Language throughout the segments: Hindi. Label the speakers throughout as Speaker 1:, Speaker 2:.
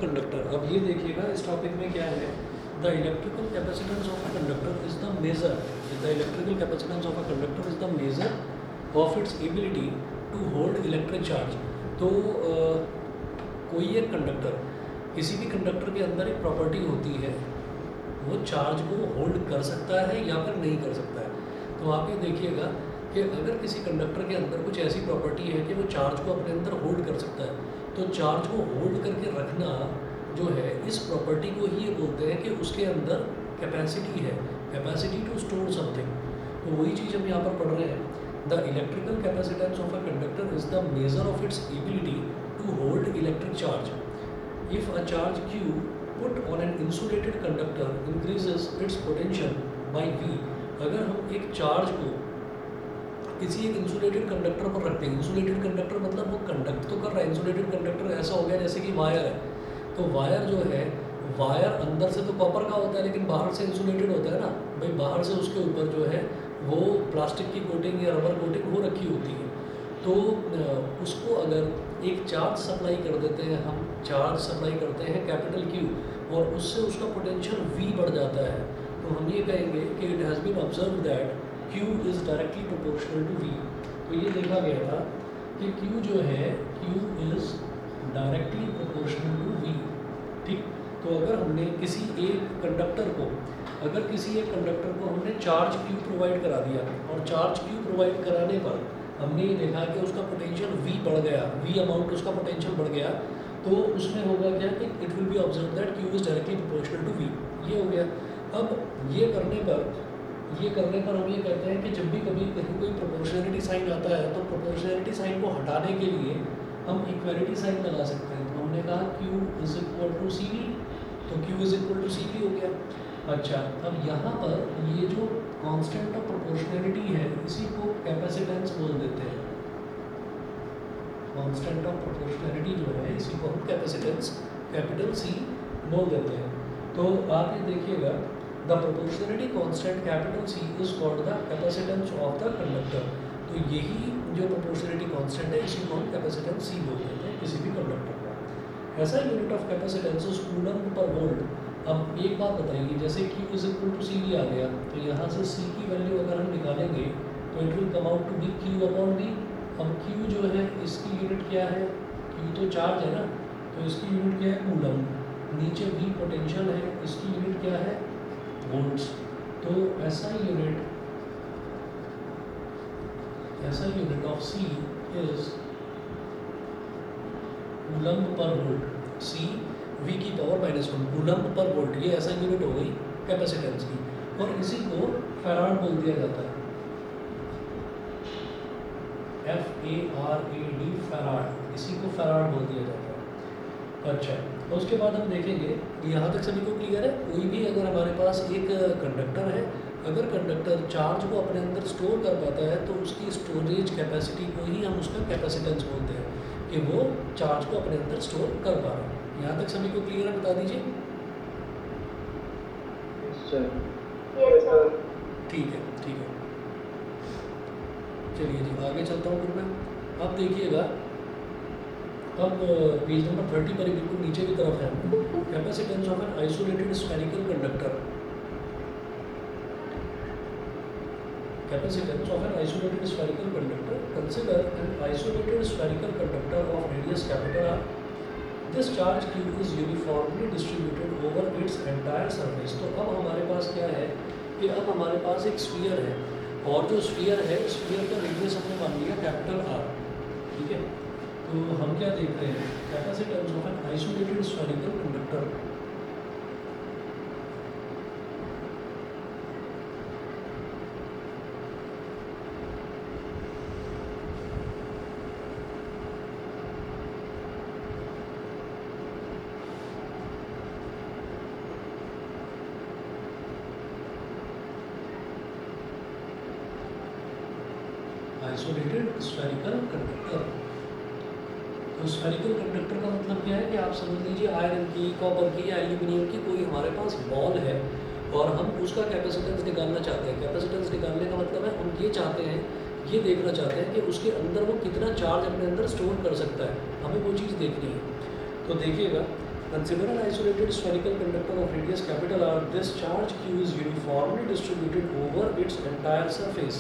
Speaker 1: कंडक्टर। अब ये देखिएगा इस टॉपिक में क्या है, the electrical capacitance of a conductor is the measure, the electrical capacitance of a conductor is the measure of its ability to hold electric charge. तो कोई एक कंडक्टर, किसी भी कंडक्टर के अंदर एक प्रॉपर्टी होती है, वो चार्ज को होल्ड कर सकता है या फिर नहीं कर सकता है। तो आप ये देखिएगा कि अगर किसी कंडक्टर के अंदर कुछ ऐसी प्रॉपर्टी है कि वो चार्ज को अपने अंदर होल्ड कर सकता है, तो चार्ज को होल्ड करके रखना जो है, इस प्रॉपर्टी को ही ये बोलते हैं कि उसके अंदर कैपेसिटी है, कैपेसिटी टू स्टोर समथिंग। तो वही चीज़ हम यहाँ पर पढ़ रहे हैं, the electrical capacitance of a conductor is the measure of its ability to hold electric charge. If a charge Q put on an insulated conductor increases its potential by V। अगर हम एक चार्ज को किसी एक इंसुलेटेड कंडक्टर पर रखते हैं, इंसुलेटेड कंडक्टर मतलब वो कंडक्ट तो कर रहा है, इंसुलेटेड कंडक्टर ऐसा हो गया जैसे कि वायर है, तो वायर जो है, वायर अंदर से तो कॉपर का होता है लेकिन बाहर से इंसुलेटेड होता है ना भाई, बाहर से उसके ऊपर जो है वो प्लास्टिक की कोटिंग या रबर कोटिंग हो रखी होती है। तो उसको अगर एक चार्ज सप्लाई कर देते हैं, हम चार्ज सप्लाई करते हैं कैपिटल Q, और उससे उसका पोटेंशियल V बढ़ जाता है, तो हम ये कहेंगे कि it has been observe that Q is directly proportional to V। तो ये देखा गया था कि Q जो है, Q is directly proportional to V। ठीक, तो अगर हमने किसी एक कंडक्टर को, अगर किसी एक कंडक्टर को हमने चार्ज Q प्रोवाइड करा दिया, और चार्ज Q प्रोवाइड कराने पर हमने ये देखा कि उसका पोटेंशियल V बढ़ गया, V अमाउंट उसका पोटेंशियल बढ़ गया, तो उसमें होगा क्या कि it will be observe that Q is directly proportional to V। ये हो गया। अब ये करने पर हम ये कहते हैं कि जब भी कभी कहीं कोई प्रोपोर्शनलिटी साइन आता है, तो प्रोपोर्शनलिटी साइन को हटाने के लिए हम इक्वलिटी साइन लगा सकते हैं। तो हमने कहा Q is equal to CV, तो Q is equal to CV हो गया। अच्छा, अब यहाँ पर ये जो कांस्टेंट ऑफ प्रोपोर्शनलिटी है, इसी को कैपेसिटेंस बोल देते हैं। कांस्टेंट ऑफ प्रोपोर्शनलिटी जो है, इसी को हम कैपेसिटेंस कैपिटल C बोल देते हैं। तो आप ये देखिएगा, the proportionality constant capital C is called the capacitance of the conductor. तो यही जो प्रोपोर्शनलिटी कांस्टेंट है, इसी को हम कैपेसिटेंस C बोल देते हैं किसी भी कंडक्टर का। ऐसा unit of capacitance is coulomb per volt. अब एक बात बताइए, जैसे Q is equal to CV आ गया, तो यहाँ से C की वैल्यू अगर हम निकालेंगे तो it will come out to be Q upon V। अब Q जो है, इसकी यूनिट क्या है, Q तो चार्ज है ना, तो इसकी यूनिट क्या है, कूलम। नीचे V पोटेंशियल है, इसकी यूनिट क्या है, वोल्ट्स। तो ऐसा unit of C is coulomb per volt. C V की पावर -1 कूलम पर वोल्ट, ये ऐसा यूनिट हो गई कैपेसिटेंस की, और इसी को फैराड बोल दिया जाता है, FARAD, फैराड, इसी को फैराड बोल दिया जाता है। अच्छा, तो उसके बाद हम देखेंगे, यहाँ तक सभी को क्लियर है। कोई भी अगर हमारे पास एक कंडक्टर है, अगर कंडक्टर चार्ज को अपने अंदर स्टोर कर पाता है, तो उसकी स्टोरेज कैपेसिटी को ही हम उसका कैपेसिटेंस बोलते हैं, कि वो चार्ज को अपने अंदर स्टोर कर पा रहा है। यहाँ तक सभी को क्लियर है, बता दीजिए। ठीक है, ठीक है, चलिए जी आगे चलता हूँ फिर मैं। अब देखिएगा, अब पेज नंबर 30 पर बिल्कुल नीचे की तरफ है, capacitance of an isolated spherical conductor. Capacitance of an isolated spherical conductor. Consider an isolated spherical conductor of radius capital R. This charge Q is uniformly distributed over its entire surface। तो अब हमारे पास क्या है कि अब हमारे पास एक स्फीयर है, और जो स्फीयर है, स्फीयर का रेडियस हमने मान लिया कैपिटल R। ठीक है, तो हम क्या देख रहे हैं, capacitance of an isolated spherical conductor. Isolated spherical conductor. तो स्फेरिकल कंडक्टर का मतलब क्या है कि आप समझ लीजिए आयरन की, कॉपर की या एल्यूमिनियम की कोई हमारे पास बॉल है, और हम उसका कैपेसिटेंस निकालना चाहते हैं। कैपेसिटेंस निकालने का मतलब है, हम ये चाहते हैं, ये देखना चाहते हैं कि उसके अंदर वो कितना चार्ज अपने अंदर स्टोर कर सकता है, हमें वो चीज़ देखनी है। तो देखिएगा, Consider an isolated spherical conductor of radius capital R. This charge Q is uniformly distributed over its entire surface.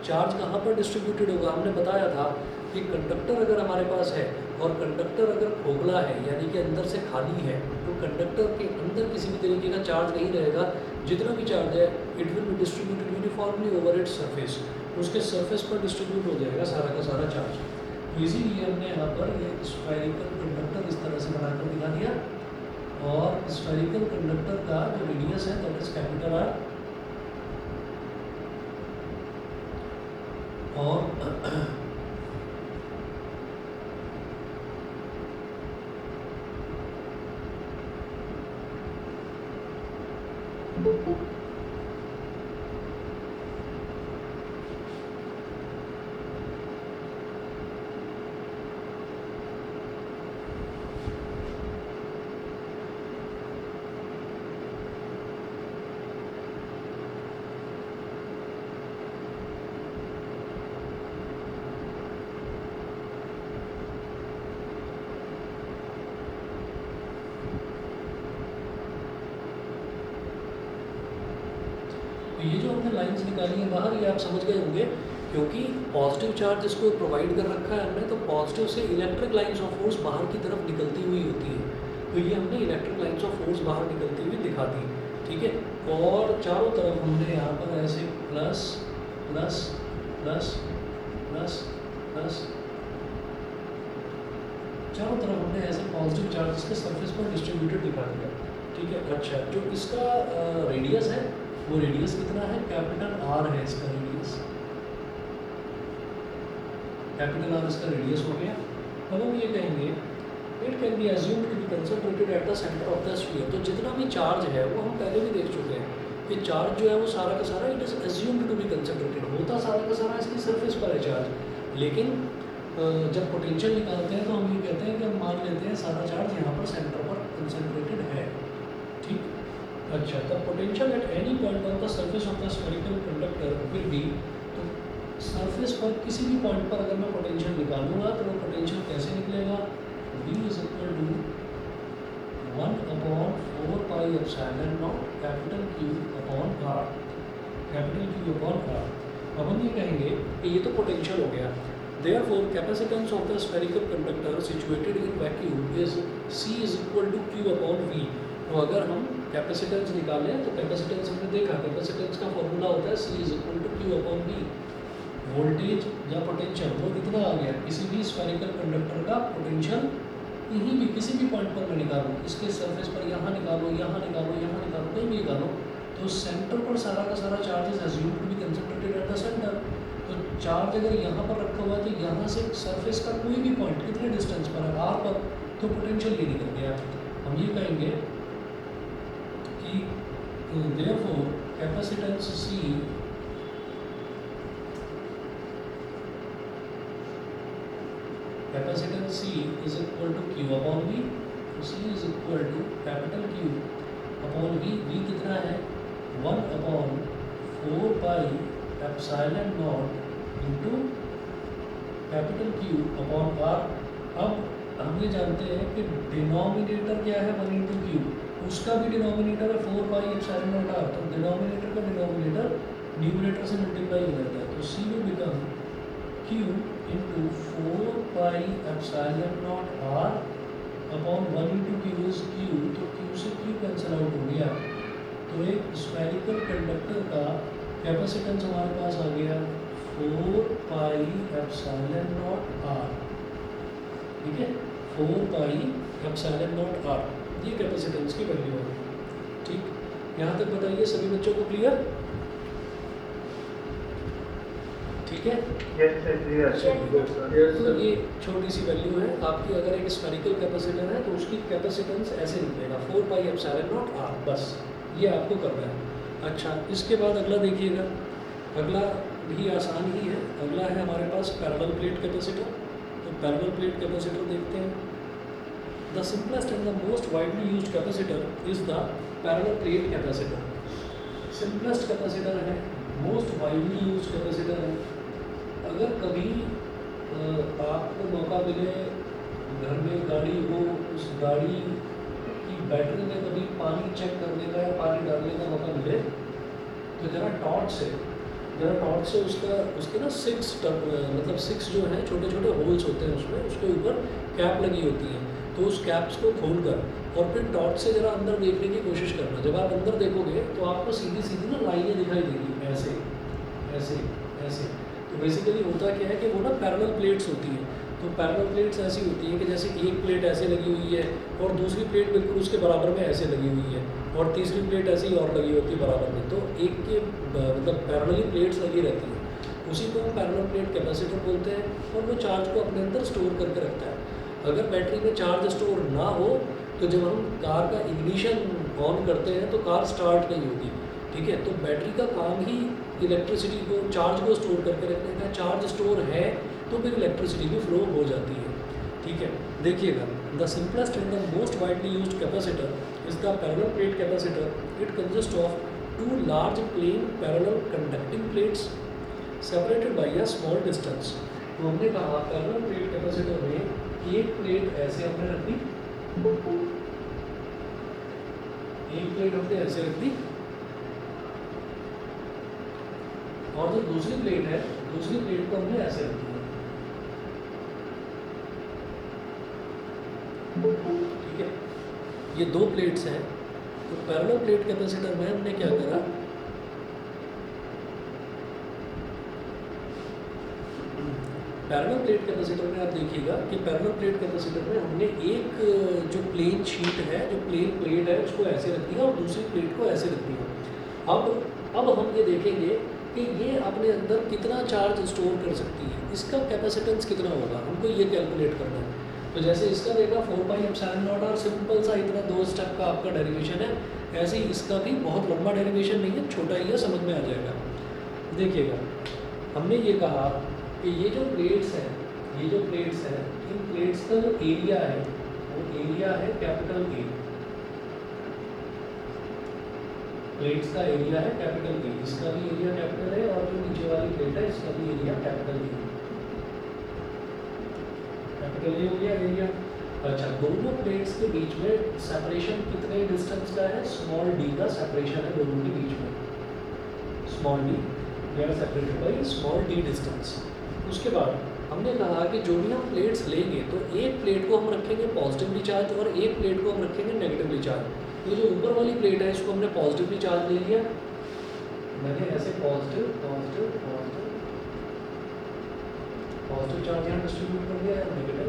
Speaker 1: Charge कहाँ पर डिस्ट्रीब्यूटेड होगा? हमने बताया था कि कंडक्टर अगर हमारे पास है और कंडक्टर अगर खोखला है यानी कि अंदर से खाली है, तो कंडक्टर के अंदर किसी भी तरीके का चार्ज नहीं रहेगा. जितना भी चार्ज है it will be distributed uniformly over its surface. उसके सरफेस पर डिस्ट्रीब्यूट हो जाएगा सारा का सारा चार्ज. इसीलिए हमने यहाँ पर ये स्फेरिकल कंडक्टर इस तरह से बनाकर दिखा दिया. और स्फेरिकल कंडक्टर का जो रेडियस है दैट इज कैपिटल आर. और ये जो हमने लाइंस निकाली है बाहर, ये आप समझ गए होंगे क्योंकि पॉजिटिव चार्ज इसको प्रोवाइड कर रखा है हमने, तो पॉजिटिव से इलेक्ट्रिक लाइंस ऑफ फोर्स बाहर की तरफ निकलती हुई होती है. तो ये हमने इलेक्ट्रिक लाइंस ऑफ फोर्स बाहर निकलती हुई दिखा दी. ठीक है. और चारों तरफ हमने यहाँ पर ऐसे plus plus plus plus plus चारों तरफ हमने ऐसे पॉजिटिव चार्ज इसके सरफेस पर डिस्ट्रीब्यूटेड दिखा दिया. ठीक है. अच्छा, जो इसका रेडियस है वो रेडियस कितना है? कैपिटल आर है इसका रेडियस. कैपिटल आर इसका रेडियस हो गया. अब हम ये कहेंगे it can be assumed to be concentrated at the centre of the sphere. तो जितना भी चार्ज है वो हम पहले भी देख चुके हैं कि चार्ज जो है वो सारा का सारा it is assumed to be concentrated. होता सारा का सारा इसकी सरफेस पर है चार्ज. लेकिन जब पोटेंशियल निकालते हैं तो हम ये कहते हैं कि हम मान लेते हैं सारा चार्ज यहाँ पर सेंटर पर कंसंट्रेटेड है. ठीक. अच्छा, the potential at any point on the surface of the spherical conductor will be. तो सरफेस पर किसी भी पॉइंट पर अगर मैं पोटेंशियल निकालूंगा तो वो पोटेंशियल कैसे निकलेगा? V is equal to 1/4 pi epsilon nought capital Q upon R. Capital Q upon R. अब हम ये कहेंगे कि ये तो पोटेंशियल हो गया. Therefore, capacitance of the spherical conductor situated in vacuum is C is equal to Q upon V. तो अगर हम कैपेसिटेंस निकालें तो कैपेसिटेंस हमने देखा, कैपेसिटेंस का फॉर्मूला होता है C is equal to Q upon V. Voltage या पोटेंशियल वो कितना आ गया? किसी भी स्फेरिकल कंडक्टर का पोटेंशियल कहीं भी किसी भी पॉइंट पर मैं निकालूँ, इसके सरफेस पर यहाँ निकालो, यहाँ निकालो, यहाँ निकालो, कहीं भी निकालो, तो सेंटर पर सारा का सारा charge is assumed to be concentrated at the centre. तो चार्ज अगर यहाँ पर रखा हुआ है तो यहाँ से सरफेस का कोई भी पॉइंट कितने डिस्टेंस पर है? R पर. तो पोटेंशियल ये निकल गया. हम ये कहेंगे कि therefore capacitance C is equal to Q upon V. तो C is equal to capital Q upon V. V कितना है? 1/4 pi epsilon not into capital Q upon R. अब हम ये जानते हैं कि डिनोमिनेटर क्या है? 1 इंटू Q. उसका भी डिनोमिनेटर है 4 पाई एप्सिलॉन नॉट R. तो डिनोमिनेटर का डिनोमिनेटर न्यूमरेटर से मल्टीप्लाई हो जाता है. तो C will become Q into 4 pi epsilon not R upon 1 into Q is Q. तो Q से Q कैंसिल आउट हो गया. तो एक स्फेरिकल कंडक्टर का कैपेसिटेंस हमारे पास आ गया 4 पाई एप्सिलॉन नॉट R. ठीक है. 4 पाई एप्सिलॉन नॉट R ये कैपेसिटेंस की वैल्यू है. ठीक. यहाँ तक बताइए सभी बच्चों को क्लियर? ठीक है. तो ये छोटी सी वैल्यू है आपकी. अगर एक स्फेरिकल कैपेसिटर है तो उसकी कैपेसिटेंस ऐसे निकलेगा 4 पाई एप्सिलॉन नॉट R. बस ये आपको करना है. अच्छा, इसके बाद अगला देखिएगा. अगला भी आसान ही है. अगला है हमारे पास पैरेलल प्लेट कैपेसिटर. तो पैरेलल प्लेट कैपेसिटर देखते हैं. The simplest and the most widely used capacitor is the parallel plate capacitor. Simplest capacitor है, most widely used capacitor है. अगर कभी आपको मौका मिले, घर में गाड़ी हो, उस गाड़ी बैटरी में कभी पानी चेक करने का या पानी डालने का मौका मिले तो जरा टॉर्च से उसके ना मतलब 6 जो है छोटे छोटे होल्स होते हैं उसमें, उसके ऊपर कैप लगी होती है, तो उस कैप्स को खोल कर और फिर टॉर्च से जरा अंदर देखने की कोशिश करना। जब आप अंदर देखोगे तो आपको सीधी सीधी ना लाइनें दिखाई देगी, ऐसे ऐसे ऐसे। तो बेसिकली होता क्या है कि वो ना पैरेलल प्लेट्स होती हैं। तो पैरेलल प्लेट्स ऐसी होती हैं कि जैसे एक प्लेट ऐसे लगी हुई है और दूसरी प्लेट बिल्कुल उसके बराबर में ऐसे लगी हुई है और तीसरी प्लेट ऐसी और लगी होती है बराबर में। तो एक के मतलब पैरेलली प्लेट्स लगी रहती हैं, उसी को हम पैरेलल प्लेट कैपेसिटर बोलते हैं और वो चार्ज को अपने अंदर स्टोर करके रखता है। अगर बैटरी में चार्ज स्टोर ना हो तो जब हम कार का इग्निशन ऑन करते हैं तो कार स्टार्ट नहीं होगी, ठीक है। तो बैटरी का काम ही इलेक्ट्रिसिटी को, चार्ज को स्टोर करके रखने का। चार्ज स्टोर है तो फिर इलेक्ट्रिसिटी भी फ्लो हो जाती है, ठीक है। देखिएगा, the simplest and the most widely used capacitor is the parallel plate capacitor. It consist of 2 large plain parallel conducting plates separated by a small distance। तो हमने कहा पैरेलल प्लेट कैपेसिटर में एक प्लेट ऐसे हमने रख दी, एक प्लेट हमने ऐसे रख दी और जो दूसरी प्लेट है, दूसरी प्लेट को हमने ऐसे रख दिया, ठीक है। ये 2 प्लेट्स हैं। तो पैरेलल प्लेट कैपेसिटर में हमने क्या करा, पैरेलल प्लेट कैपेसिटर में आप देखिएगा कि पैरेलल प्लेट कैपेसिटर में हमने एक जो प्लेन शीट है, जो प्लेन प्लेट है, उसको ऐसे रख दिया और दूसरी प्लेट को ऐसे रख दिया। अब हम ये देखेंगे कि ये अपने अंदर कितना चार्ज स्टोर कर सकती है, इसका कैपेसिटेंस कितना होगा, हमको ये कैलकुलेट करना है। तो जैसे इसका देखा 4πε0 और सिंपल सा इतना 2 स्टेप का आपका डेरिवेशन है, ऐसे ही इसका भी बहुत लंबा डेरिवेशन नहीं है, छोटा ही है, समझ में आ जाएगा। देखिएगा, हमने ये कहा कि ये जो प्लेट्स हैं, ये जो प्लेट्स हैं, इन प्लेट्स का जो एरिया है वो एरिया है कैपिटल ए। प्लेट्स का एरिया है कैपिटल ए, इसका भी एरिया कैपिटल है और जो नीचे वाली प्लेट है इसका भी area capital A. Capital A हो गया एरिया। अच्छा, दोनों प्लेट्स के बीच में सेपरेशन कितने डिस्टेंस का है, स्मॉल डी का सेपरेशन है दोनों के बीच में, small D, they are separated by small D distance. उसके बाद हमने कहा कि जो भी हम प्लेट्स लेंगे तो एक प्लेट को हम रखेंगे पॉजिटिवली चार्ज और एक प्लेट को हम रखेंगे नेगेटिवली चार्ज। ये जो ऊपर वाली प्लेट है इसको हमने पॉजिटिवली चार्ज ले लिया, मैंने ऐसे positive positive positive positive charge यहाँ डिस्ट्रीब्यूट कर दिया, नेगेटिव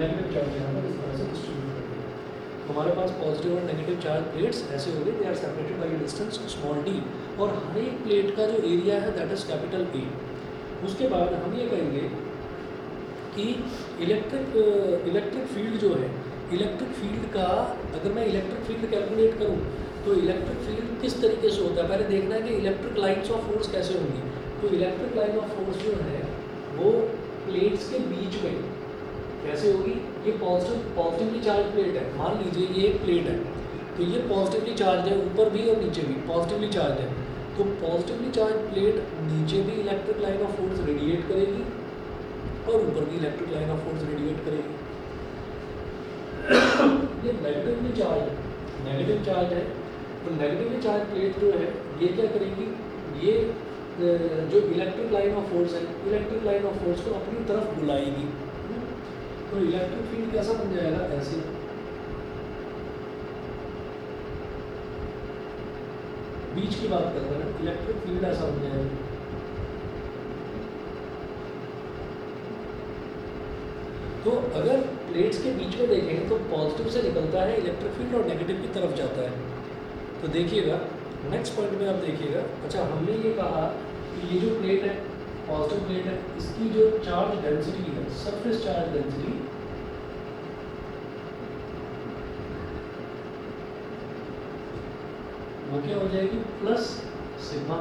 Speaker 1: नेगेटिव चार्ज यहाँ पर इस तरह से डिस्ट्रीब्यूट कर दिया। हमारे पास पॉजिटिव और नेगेटिव चार्ज प्लेट्स ऐसे हो गए, they are separated by distance small D और हर एक प्लेट का जो एरिया है दैट इज कैपिटल ए। उसके बाद हम ये कहेंगे कि इलेक्ट्रिक फील्ड जो है, इलेक्ट्रिक फील्ड का अगर मैं इलेक्ट्रिक फील्ड कैलकुलेट करूँ तो इलेक्ट्रिक फील्ड किस तरीके से होता है, पहले देखना है कि इलेक्ट्रिक लाइन्स ऑफ फोर्स कैसे होंगी। तो इलेक्ट्रिक लाइन ऑफ फोर्स जो है वो प्लेट्स के बीच में कैसे होगी, ये पॉजिटिवली चार्ज प्लेट है, मान लीजिए ये एक प्लेट है तो ये पॉजिटिवली चार्ज है, ऊपर भी और नीचे भी पॉजिटिवली चार्ज है। तो पॉजिटिवली चार्ज प्लेट नीचे भी electric line of force radiate करेगी और ऊपर भी electric line of force radiate करेगी। ये नेगेटिवली चार्ज है, तो नेगेटिवली चार्ज प्लेट जो है ये क्या करेगी, ये जो इलेक्ट्रिक लाइन ऑफ फोर्स है, इलेक्ट्रिक लाइन ऑफ फोर्स को अपनी तरफ बुलाएगी। तो इलेक्ट्रिक फील्ड कैसा बन जाएगा, ऐसे बीच की बात कर रहे हैं, इलेक्ट्रिक फील्ड ऐसा बन जाएगा। तो अगर प्लेट्स के बीच में देखें तो पॉजिटिव से निकलता है इलेक्ट्रिक फील्ड और नेगेटिव की तरफ जाता है। तो देखिएगा नेक्स्ट पॉइंट में आप देखिएगा, अच्छा हमने ये कहा कि ये जो प्लेट है पॉजिटिव प्लेट है, इसकी जो चार्ज डेंसिटी है, सरफेस चार्ज डेंसिटी, वो क्या हो जाएगी, प्लस सिग्मा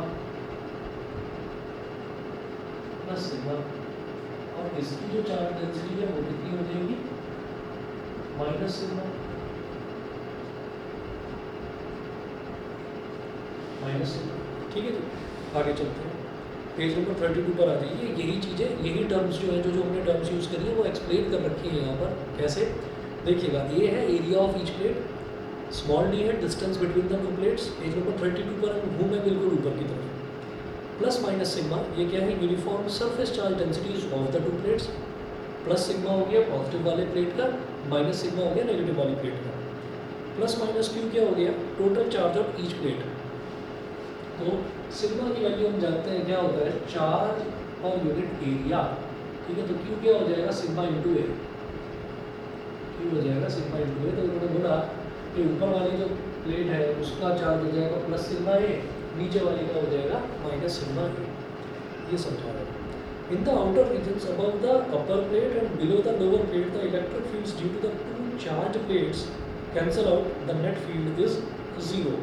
Speaker 1: और इसकी जो चार्ज डेंसिटी है वो कितनी हो जाएगी, माइनस सिग्मा। ठीक है जी, आगे चलते हैं, पेज नंबर 32 पर आ जाइए। यही चीज़ें, यही टर्म्स जो है, जो हमने टर्म्स यूज़ करी है वो एक्सप्लेन कर रखी है यहाँ पर। कैसे देखिएगा ये है area of each plate, small D है distance between the two plates, page number 32 पर हम घूमे बिल्कुल ऊपर की तरफ। प्लस माइनस सिग्मा ये क्या है, uniform surface charge densities of the two plates. Plus sigma हो गया पॉजिटिव वाले प्लेट का, माइनस सिग्मा हो गया नेगेटिव वाली प्लेट का। प्लस माइनस क्यू क्या हो गया, total charge of each plate. तो सिग्मा की वैल्यू हम जानते हैं क्या होता है, चार्ज पर यूनिट एरिया, ठीक है। तो क्यू क्या हो जाएगा, सिग्मा इंटू ए, क्यू हो जाएगा सिग्मा इंटू ए। तो उन्होंने बोला कि ऊपर वाली जो प्लेट है उसका चार्ज हो जाएगा प्लस सिग्मा ए, नीचे वाली का हो जाएगा माइनस सिग्मा ए, ये समझा रहा है। In the outer regions above the upper plate and below the lower plate the electric fields due to the two charge plates cancel out, the net field is zero,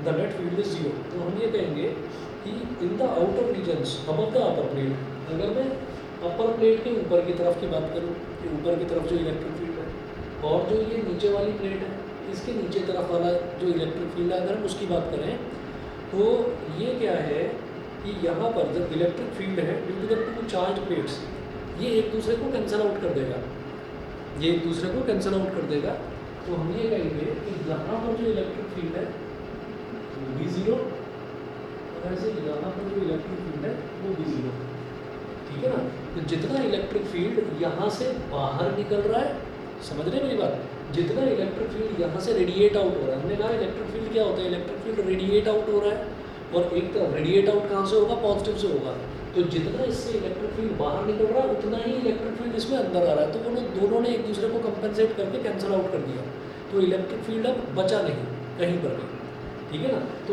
Speaker 1: the net field is zero. तो हम ये कहेंगे कि in the outer regions above the upper plate, अगर मैं अपर प्लेट के ऊपर की तरफ की बात करूँ कि ऊपर की तरफ जो इलेक्ट्रिक फील्ड है, और जो ये नीचे वाली प्लेट है इसके नीचे तरफ वाला जो इलेक्ट्रिक फील्ड है अगर हम उसकी बात करें तो ये क्या है कि यहाँ पर जब इलेक्ट्रिक फील्ड है due to the two charge plates, ये एक दूसरे को कैंसिल आउट कर देगा, ये एक दूसरे को कैंसिल आउट कर देगा। तो हम ये कहेंगे कि यहाँ पर जो इलेक्ट्रिक फील्ड है वो भी ज़ीरो, और ऐसे यहाँ पर जो इलेक्ट्रिक फील्ड है वो भी ज़ीरो, ठीक है ना। तो जितना इलेक्ट्रिक फील्ड यहाँ से बाहर निकल रहा है, समझ रहे हैं मेरी बात, जितना इलेक्ट्रिक फील्ड यहाँ से रेडिएट आउट हो रहा है, हमने कहा इलेक्ट्रिक फील्ड क्या होता है, इलेक्ट्रिक फील्ड रेडिएट आउट हो रहा है, और एक तरफ रेडिएट आउट कहाँ से होगा, पॉजिटिव से होगा। तो जितना इससे इलेक्ट्रिक फील्ड बाहर निकल रहा है उतना ही इलेक्ट्रिक फील्ड इसमें अंदर आ रहा है, तो उन्होंने दोनों ने एक दूसरे को कंपेंसेट करके कैंसिल आउट कर दिया। तो इलेक्ट्रिक फील्ड अब बचा नहीं कहीं पर भी, ठीक है ना। तो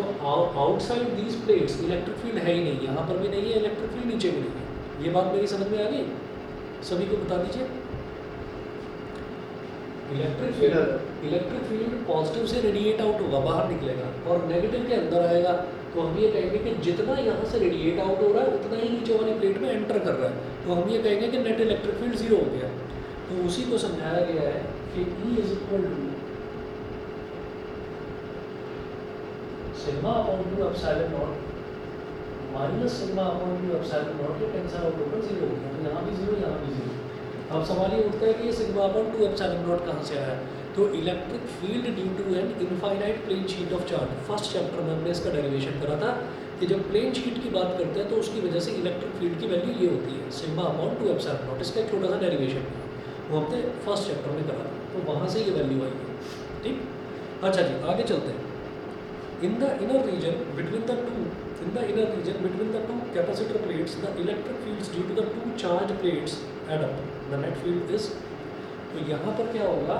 Speaker 1: outside these plates electric field है ही नहीं, यहाँ पर भी नहीं है इलेक्ट्रिक फील्ड, नीचे भी नहीं है। ये बात मेरी समझ में आ गई, सभी को बता दीजिए। इलेक्ट्रिक फील्ड पॉजिटिव से रेडिएट आउट होगा, बाहर निकलेगा, और नेगेटिव के अंदर आएगा। तो हम ये कहेंगे कि जितना यहाँ से रेडिएट आउट हो रहा है उतना ही नीचे वाली प्लेट में एंटर कर रहा है। तो हम ये कहेंगे कि नेट इलेक्ट्रिक फील्ड जीरो हो गया। तो उसी को समझाया गया है कि E is equal to sigma upon two epsilon nought minus sigma upon two epsilon nought, ये कैंसिल आउट होकर जीरो हो गया। तो यहाँ भी जीरो, यहाँ भी जीरो। अब सवाल ये उठता है कि ये sigma upon two epsilon nought कहाँ से आया है। तो electric field due to an infinite plane sheet of charge, first chapter में हमने इसका डेरिवेशन करा था कि जब प्लेन शीट की बात करते हैं तो उसकी वजह से इलेक्ट्रिक फील्ड की वैल्यू ये होती है sigma upon two epsilon not. इसका एक छोटा सा डेरिवेशन है, वो हमने फर्स्ट चैप्टर में करा था, तो वहाँ से ये वैल्यू आई है, ठीक। अच्छा जी, आगे चलते हैं। In the inner region between the two capacitor plates the electric fields due to the two charge plates add up, the net field is. तो यहाँ पर क्या होगा,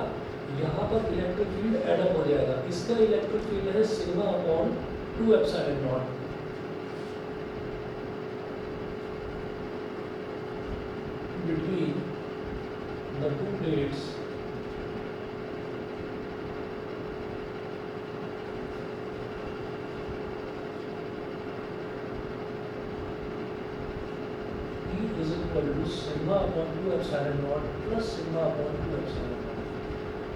Speaker 1: यहाँ पर इलेक्ट्रिक फील्ड एड अप हो जाएगा। इसका इलेक्ट्रिक फील्ड है sigma upon two epsilon not, between the two plates is equal to sigma upon 2 epsilon naught plus sigma upon 2 epsilon naught।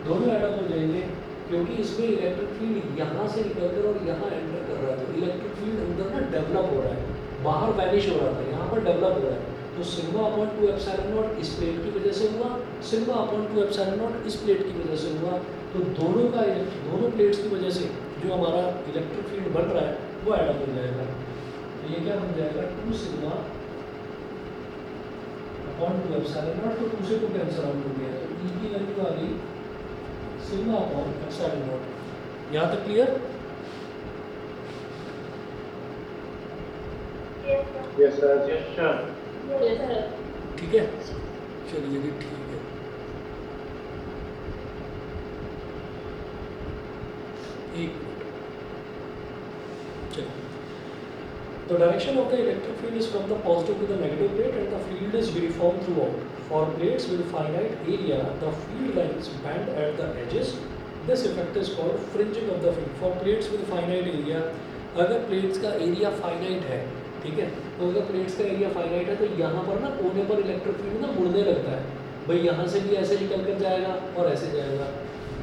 Speaker 1: दोनों ऐड अप हो जाएंगे क्योंकि इसमें इलेक्ट्रिक फील्ड यहाँ से निकलकर और यहाँ एंटर कर रहा है। तो इलेक्ट्रिक फील्ड अंदर ना डेवलप हो रहा है, बाहर वैनिश हो रहा था, यहाँ पर डेवलप हो रहा है। तो सिग्मा अपॉन 2 एप्सिलॉन नॉट इस प्लेट की वजह से हुआ, सिग्मा अपॉन 2 एप्सिलॉन नॉट इस प्लेट की वजह से हुआ। तो दोनों प्लेट्स की वजह से जो हमारा इलेक्ट्रिक फील्ड बन रहा है वो ऐड अप हो जाएगा। तो ये क्या बन जाएगा, 2 सिग्मा अपॉन 2 एप्सिलॉन नॉट। तो 2 से 2 कैंसिल आउट हो गया, तो E की वैल्यू आ गई सिग्मा अपॉन एप्सिलॉन नॉट। यहाँ तक क्लियर?
Speaker 2: Yes sir.
Speaker 1: ठीक है, चलिए भी ठीक है। एक मिनट, चलिए। The direction of the electric field is from the positive to the negative plate and the field is uniform throughout. For plates with finite area, the field lines bend at the edges. This effect is called fringing of the field. For plates with finite area, अगर plates का area finite है, ठीक है, तो अगर प्लेट्स का एरिया फाइनाइट है तो यहाँ पर ना कोने पर इलेक्ट्रिक फील्ड ना मुड़ने लगता है। भाई यहाँ से भी ऐसे निकल कर जाएगा और ऐसे जाएगा।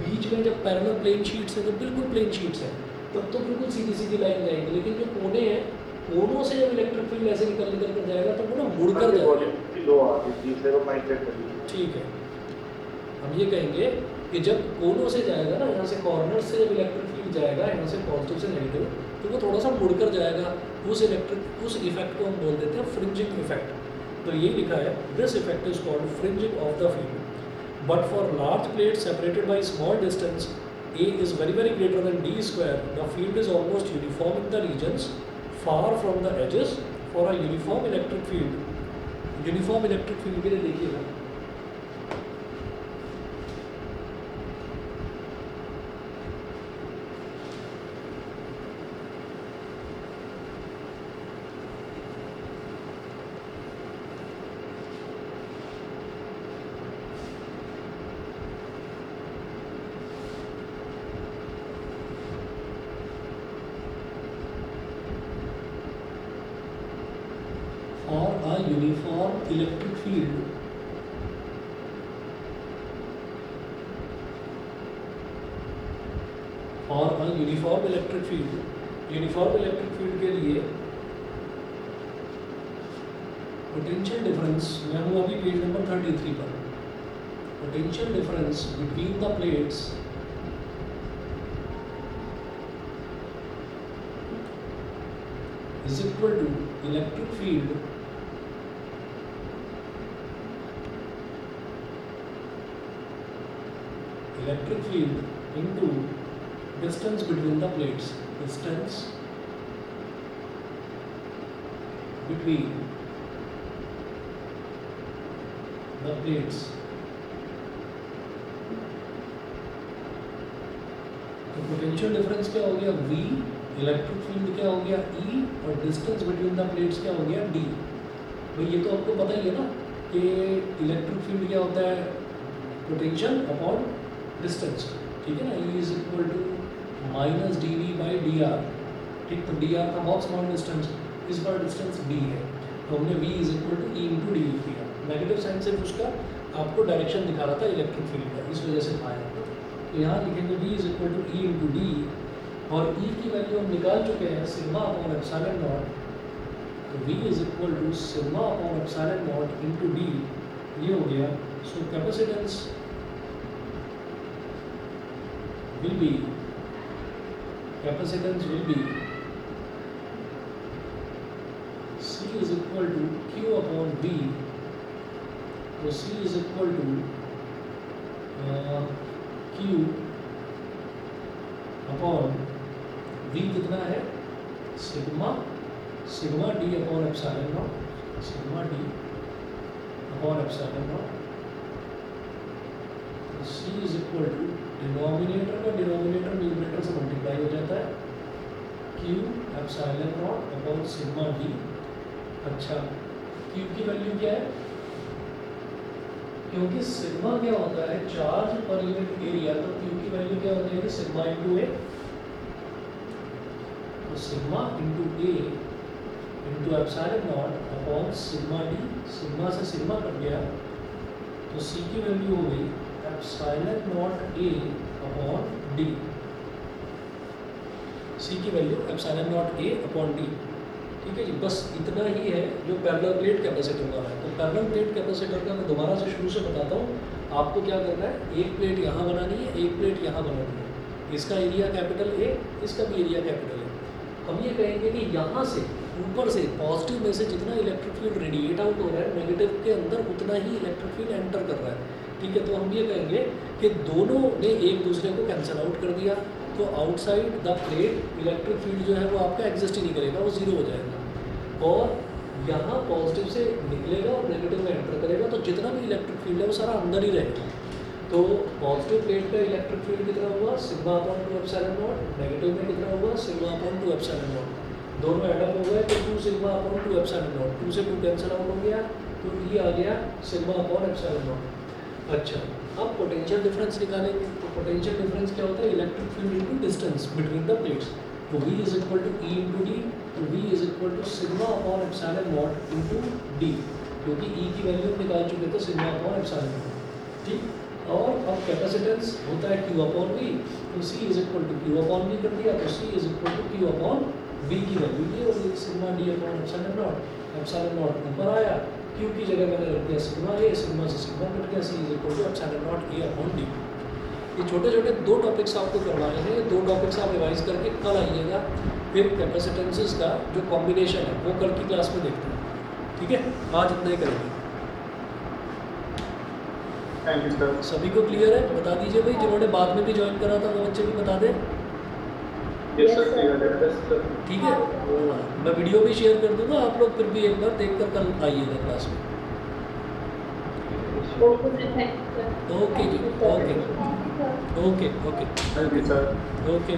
Speaker 1: बीच में जब पैरेलल प्लेन शीट्स है तो बिल्कुल प्लेन शीट्स है तब तो बिल्कुल सीधी सीधी लाइन जाएगी, लेकिन जो कोने हैं कोनों से जब इलेक्ट्रिक फील्ड ऐसे निकल कर जाएगा तो वो ना मुड़ कर जाएगा।
Speaker 2: ठीक है,
Speaker 1: हम ये कहेंगे कि जब कोनों से जाएगा ना, यहाँ से कॉर्नर से जब इलेक्ट्रिक फील्ड जाएगा यहाँ से पॉजिटिव से नेगेटिव, तो वो थोड़ा सा मुड़कर जाएगा। उस इफेक्ट को हम बोल देते हैं फ्रिंजिंग इफेक्ट। तो ये लिखा है, this effect is called fringing of the field. But for large plate separated by small distance A is very greater than D square, the field is almost uniform in the regions far from the edges for a uniform electric field. Uniform electric field के लिए देखिएगा, for a uniform electric field, for a uniform electric field, uniform electric field के लिए पोटेंशियल डिफरेंस, मैं हूँ अभी पेज नंबर 33 पर। Potential difference between the plates is equal to electric field into distance between the plates, distance between the plates। तो पोटेंशियल डिफरेंस क्या हो गया V, इलेक्ट्रिक फील्ड क्या हो गया E, और डिस्टेंस बिटवीन द प्लेट्स क्या हो गया D। भाई ये तो आपको पता ही है ना कि इलेक्ट्रिक फील्ड क्या होता है, पोटेंशियल अपॉन डिस्टेंस, ठीक है ना। E is equal to minus D V by D R, ठीक। तो डी आर का बहुत स्मॉल डिस्टेंस, इस बार डिस्टेंस D है, तो हमने V is equal to E into D किया। नेगेटिव साइन से उसका आपको डायरेक्शन दिखा रहा था इलेक्ट्रिक फील्ड का, इस वजह से पाया। तो यहाँ लिखेंगे V is equal to E into D, और E की वैल्यू हम निकाल चुके हैं सिग्मा अपॉन एप्सिलॉन नॉट। तो V is equal to sigma upon epsilon not into D, ये हो गया। So capacitance will be C is equal to Q upon V। तो C is equal to Q upon V कितना है, sigma D upon epsilon naught, sigma D upon epsilon naught. C is equal to denominator का डिनोमिनेटर न्यूमरेटर से मल्टीप्लाई हो जाता है, Q epsilon not upon sigma D. अच्छा, Q की वैल्यू क्या है, क्योंकि सिग्मा क्या होता है चार्ज पर यूनिट एरिया, तो Q की वैल्यू क्या हो जाएगी सिग्मा इंटू ए। तो sigma into A into epsilon not upon sigma D, sigma से सिग्मा कट गया, तो C की वैल्यू हो गई epsilon not a upon D. C की value epsilon not a upon D, ठीक है जी। बस इतना ही है जो पैरेलल प्लेट कैपेसिटर का है। तो पैरेलल प्लेट कैपेसिटर का मैं दोबारा से शुरू से बताता हूँ। आपको क्या करना है, एक प्लेट यहाँ बनानी है, एक प्लेट यहाँ बनानी है। इसका एरिया कैपिटल ए, इसका भी एरिया कैपिटल ए। हम ये कहेंगे कि यहाँ से ऊपर से पॉजिटिव में से जितना इलेक्ट्रिक फील्ड रेडिएट आउट हो रहा है, नेगेटिव के अंदर उतना ही इलेक्ट्रिक फील्ड एंटर कर रहा है, ठीक है। तो हम ये कहेंगे कि दोनों ने एक दूसरे को कैंसिल आउट कर दिया, तो outside the plate electric field जो है वो आपका एग्जिस्ट ही नहीं करेगा, वो जीरो हो जाएगा। और यहाँ पॉजिटिव से निकलेगा और नेगेटिव में एंटर करेगा, तो जितना भी इलेक्ट्रिक फील्ड है वो सारा अंदर ही रहेगा। तो पॉजिटिव प्लेट का इलेक्ट्रिक फील्ड कितना हुआ, sigma upon two epsilon not. Negative में कितना हुआ, sigma upon two epsilon not. दोनों एडअप हो गए तो 2 sigma upon two epsilon not, 2 से 2 कैंसिल आउट हो गया, तो ये आ गया सिग्मा अपॉन एप्सिलॉन नॉट। अच्छा, अब पोटेंशियल डिफरेंस निकालेंगे। तो पोटेंशियल डिफरेंस क्या होता है, electric field into distance between the plates. तो V is equal to E into D, तो V is equal to sigma upon epsilon not into D, क्योंकि E की वैल्यू निकाल चुके थे सिग्मा अपॉन एप्सिलॉन नॉट, ठीक। और अब कैपेसिटेंस होता है Q अपॉन V, तो C is equal to Q upon V कर दिया, तो C is equal to Q upon V की वैल्यू ये हो गई sigma D upon epsilon nought. Epsilon nought ऊपर आया, Q की जगह मैंने रख दिया सिग्मा A, सिग्मा से सिग्मा कट गया, C is equal to epsilon nought A upon D। ये छोटे छोटे 2 टॉपिक्स आपको करवाए हैं, ये 2 टॉपिक्स आप रिवाइज करके कल आइएगा, फिर कैपेसिटेंसेस का जो कॉम्बिनेशन है वो कल की क्लास में देखते हैं, ठीक है। आज इतना ही करेंगे।
Speaker 2: Thank you, sir.
Speaker 1: सभी को क्लियर है? बता दीजिए भाई, जिन्होंने बाद में भी ज्वाइन करा था वो बच्चे भी बता दें,
Speaker 2: Yes, sir. Yes, sir.
Speaker 1: ठीक है। मैं वीडियो भी शेयर कर दूंगा, आप लोग फिर भी एक बार देख कर कल आइएगा क्लास में।
Speaker 3: ओके जी, थैंक यू सर।
Speaker 1: ओके जी, okay okay okay
Speaker 2: Thank you, sir.
Speaker 1: Okay.